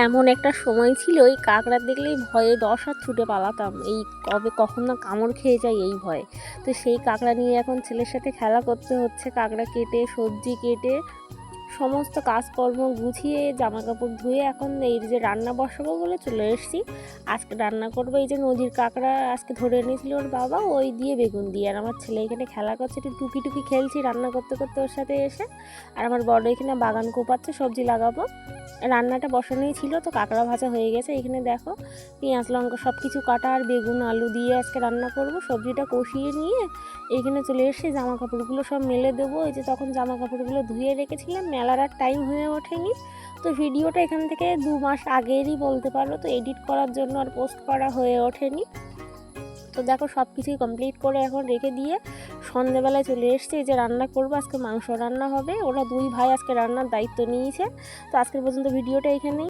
এমন একটা সময় ছিল এই কাকড়া দেখলেই ভয়ে 10 হাত ছুটে পালাতাম, এই কবে কখন না কামড় খেয়ে যায় এই ভয়ে। তো সেই কাকড়া নিয়ে এখন ছেলের সাথে খেলা করতে হচ্ছে, কাকড়া কেটে সবজি কেটে সমস্ত কাজকর্ম গুছিয়ে জামা কাপড় ধুয়ে এখন এই যে রান্না বসাবো বলে চলে এসেছি। আজকে রান্না করবো এই যে নদীর কাঁকড়া আজকে ধরে এনেছিল ওর বাবা, ওই দিয়ে বেগুন দিয়ে। আর আমার ছেলে এখানে খেলা করছে, একটু টুকি টুকি খেলছি রান্না করতে করতে ওর সাথে এসে। আর আমার বড় এখানে বাগান কোপাচ্ছে, সবজি লাগাবো। রান্নাটা বসানোই ছিল, তো কাঁকড়া ভাজা হয়ে গেছে। এখানে দেখো পেঁয়াজ লঙ্কা সব কিছু কাটা আর বেগুন আলু দিয়ে আজকে রান্না করব। সবজিটা কষিয়ে নিয়ে এইখানে চলে এসে জামা কাপড়গুলো সব মেলে দেবো। এই যে তখন জামা কাপড়গুলো ধুয়ে রেখেছিলাম, মেলার আর টাইম হয়ে ওঠেনি। তো ভিডিওটা এখান থেকে 2 মাস আগেরই বলতে পারো, তো এডিট করার জন্য আর পোস্ট করা হয়ে ওঠেনি। তো দেখো সব কিছুই কমপ্লিট করে এখন রেখে দিয়ে সন্ধ্যেবেলায় চলে এসেছি। এই যে রান্না করবো, আজকে মাংস রান্না হবে। ওরা 2 ভাই আজকে রান্নার দায়িত্ব নিয়েছে। তো আজকের পর্যন্ত ভিডিওটা এখানেই।